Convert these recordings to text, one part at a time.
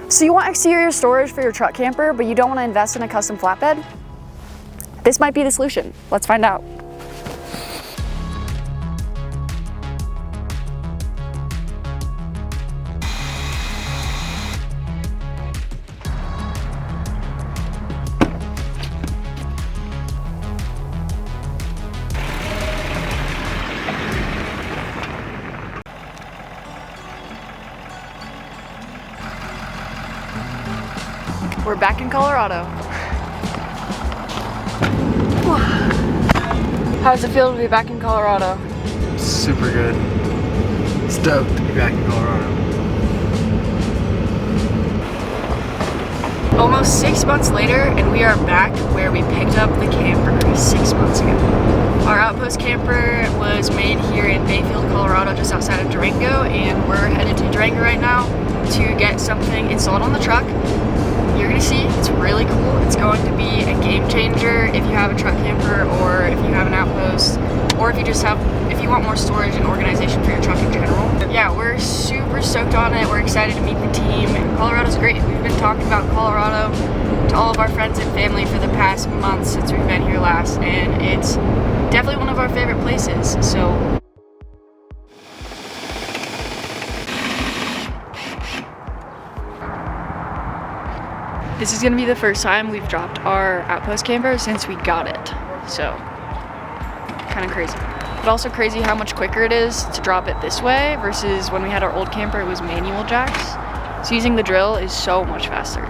So you want exterior storage for your truck camper, but you don't want to invest in a custom flatbed? This might be the solution. Let's find out. We're back in Colorado. How does it feel to be back in Colorado? Super good. Stoked to be back in Colorado. Almost 6 months later, and we are back where we picked up the camper 6 months ago. Our Outpost camper was made here in Bayfield, Colorado, just outside of Durango, and we're headed to Durango right now to get something installed on the truck. You're gonna see, it's really cool. It's going to be a game changer if you have a truck camper, or if you have an Outpost, or if you want more storage and organization for your truck in general. Yeah, we're super stoked on it. We're excited to meet the team. Colorado's great. We've been talking about Colorado to all of our friends and family for the past month since we've been here last, and it's definitely one of our favorite places. So this is gonna be the first time we've dropped our Outpost camper since we got it. So, kind of crazy. But also crazy how much quicker it is to drop it this way versus when we had our old camper, it was manual jacks. So using the drill is so much faster.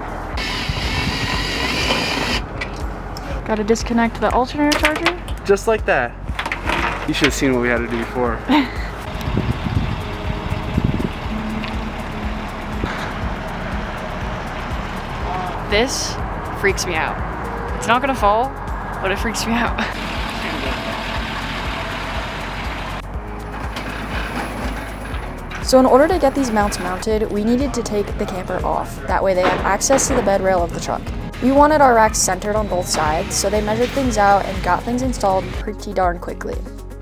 Gotta disconnect the alternator charger. Just like that. You should have seen what we had to do before. This freaks me out. It's not gonna fall, but it freaks me out. So in order to get these mounts mounted, we needed to take the camper off. That way they have access to the bed rail of the truck. We wanted our racks centered on both sides, so they measured things out and got things installed pretty darn quickly.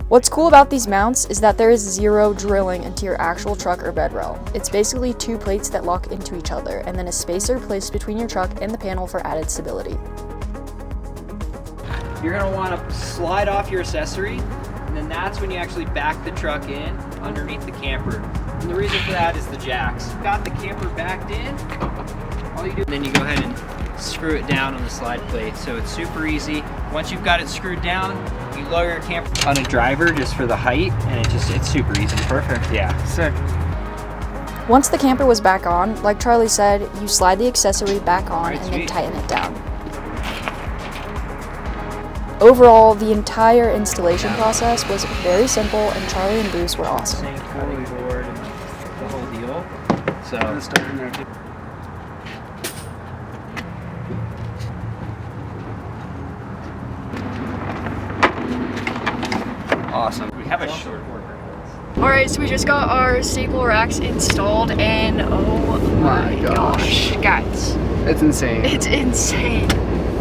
What's cool about these mounts is that there is zero drilling into your actual truck or bed rail. It's basically two plates that lock into each other, and then a spacer placed between your truck and the panel for added stability. You're gonna wanna slide off your accessory, and then that's when you actually back the truck in underneath the camper. And the reason for that is the jacks. Got the camper backed in, all you do, and then you go ahead and screw it down on the slide plate. So it's super easy. Once you've got it screwed down, you lower your camper on a driver just for the height, and it's super easy. Perfect. Yeah. Sick. Once the camper was back on, like Charlie said, you slide the accessory back on Right, and then sweet. tighten it down. Overall, the entire installation process was very simple, and Charlie and Bruce were awesome. Same cooling board and the whole deal. So I'm gonna start in there too. Awesome. we have a short order. Alright, so we just got our STAPLL racks installed, and oh my gosh, guys. It's insane. It's insane.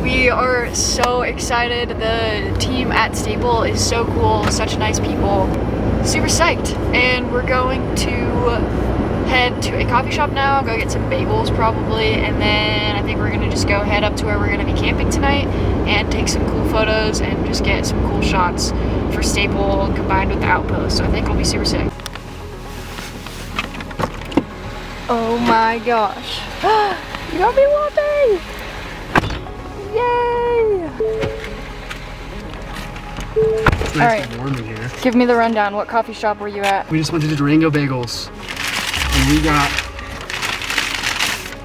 We are so excited. The team at STAPLL is so cool, such nice people. Super psyched. And we're going to head to a coffee shop now, go get some bagels probably, and then I think we're gonna just go head up to where we're gonna be camping tonight and take some cool photos and just get some cool shots for STAPLL combined with the Outpost. So I think it'll be super sick. Oh my gosh. You got me latte! Yay! It's nice Alright. and warm in here. Give me the rundown. What coffee shop were you at? We just went to the Durango Bagels. And we got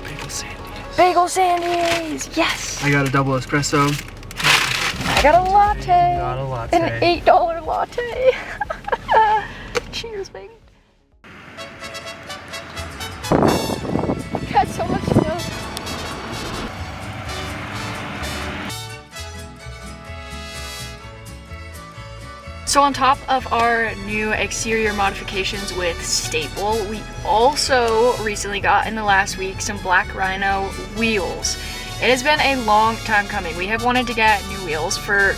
bagel sandies. Bagel Sandies! Yes! I got a double espresso. I got a latte! Got a latte. An $8 latte! Cheers, baby! Got so much snow. So on top of our new exterior modifications with STAPLL, we also recently got in the last week some Black Rhino wheels. It has been a long time coming. We have wanted to get new wheels for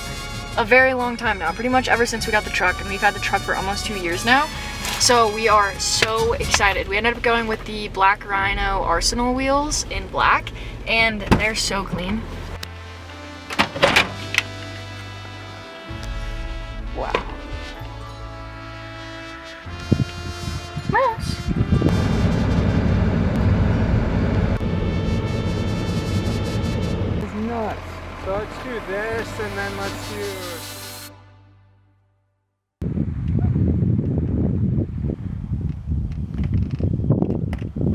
a very long time now, pretty much ever since we got the truck, and we've had the truck for almost 2 years now. So we are so excited. We ended up going with the Black Rhino Arsenal wheels in black, and they're so clean. Wow. Nice. It's nuts. So let's do this and then let's do...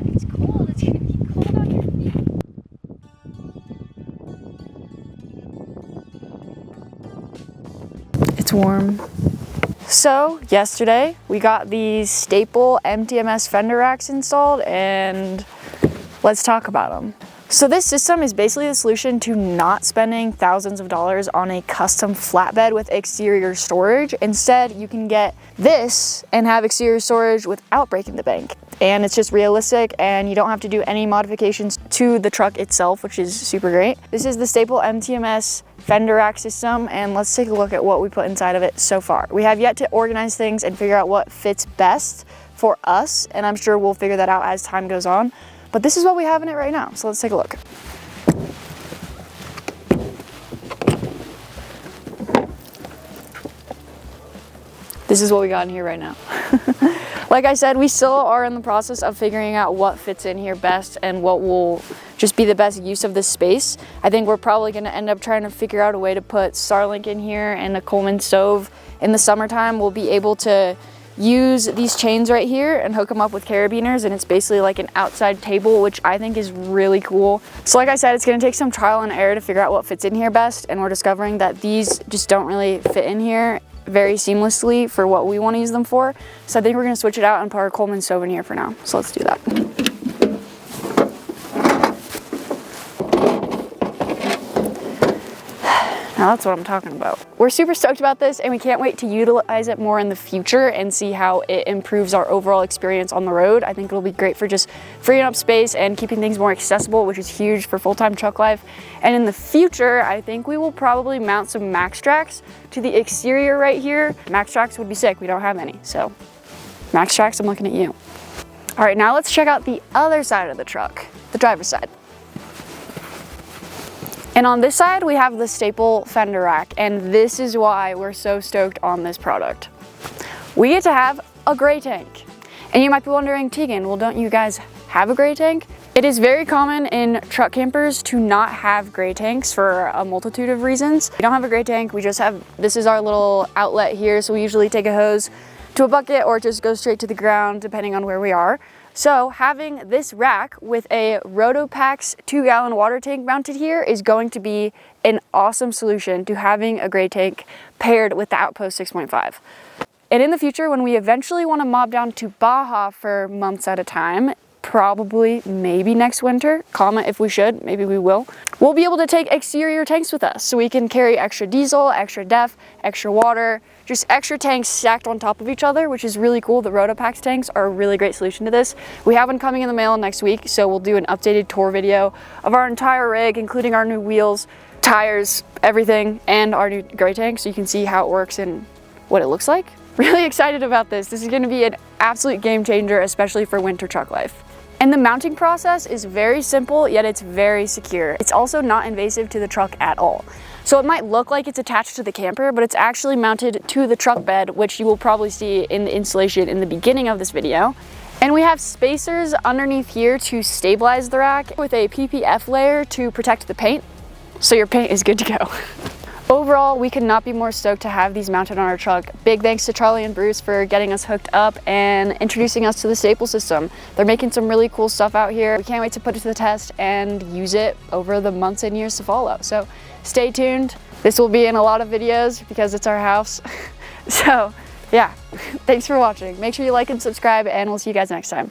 It's cold. It's gonna be cold on your feet. It's warm. So yesterday we got these STAPLL MTMS Fender Racks installed, and let's talk about them. So this system is basically the solution to not spending thousands of dollars on a custom flatbed with exterior storage. Instead, you can get this and have exterior storage without breaking the bank. And it's just realistic, and you don't have to do any modifications to the truck itself, which is super great. This is the STAPLL MTMS Fender Rack system, and let's take a look at what we put inside of it so far. We have yet to organize things and figure out what fits best for us, and I'm sure we'll figure that out as time goes on. But this is what we have in it right now, so let's take a look. This is what we got in here right now. Like I said, we still are in the process of figuring out what fits in here best and what will just be the best use of this space. I think we're probably gonna end up trying to figure out a way to put Starlink in here and a Coleman stove. In the summertime, we'll be able to use these chains right here and hook them up with carabiners, and it's basically like an outside table, which I think is really cool. So like I said, it's gonna take some trial and error to figure out what fits in here best, and we're discovering that these just don't really fit in here very seamlessly for what we want to use them for. So I think we're gonna switch it out and put our Coleman stove in here for now. So let's do that. Now that's what I'm talking about. We're super stoked about this, and we can't wait to utilize it more in the future and see how it improves our overall experience on the road. I think it'll be great for just freeing up space and keeping things more accessible, which is huge for full-time truck life. And in the future, I think we will probably mount some Max Tracks to the exterior right here. Max Tracks would be sick, we don't have any. So Max Tracks, I'm looking at you. All right, now let's check out the other side of the truck, the driver's side. And on this side, we have the STAPLL Fender Rack, and this is why we're so stoked on this product. We get to have a gray tank. And you might be wondering, Tegan, well, don't you guys have a gray tank? It is very common in truck campers to not have gray tanks for a multitude of reasons. We don't have a gray tank, we just have, this is our little outlet here, so we usually take a hose to a bucket or just go straight to the ground depending on where we are. So having this rack with a Rotopax 2-gallon water tank mounted here is going to be an awesome solution to having a gray tank paired with the Outpost 6.5. And in the future, when we eventually want to mob down to Baja for months at a time, probably maybe next winter, comment if we should, maybe we will, we'll be able to take exterior tanks with us so we can carry extra diesel, extra def, extra water, just extra tanks stacked on top of each other, which is really cool. The Rotopax tanks are a really great solution to this. We have one coming in the mail next week, so we'll do an updated tour video of our entire rig, including our new wheels, tires, everything, and our new gray tank, so you can see how it works and what it looks like. Really excited about this. This is gonna be an absolute game changer, especially for winter truck life. And the mounting process is very simple, yet it's very secure. It's also not invasive to the truck at all. So it might look like it's attached to the camper, but it's actually mounted to the truck bed, which you will probably see in the installation in the beginning of this video. And we have spacers underneath here to stabilize the rack with a PPF layer to protect the paint, so your paint is good to go. Overall, we could not be more stoked to have these mounted on our truck. Big thanks to Charlie and Bruce for getting us hooked up and introducing us to the STAPLL system. They're making some really cool stuff out here. We can't wait to put it to the test and use it over the months and years to follow. So stay tuned. This will be in a lot of videos because it's our house. So yeah, thanks for watching. Make sure you like and subscribe, and we'll see you guys next time.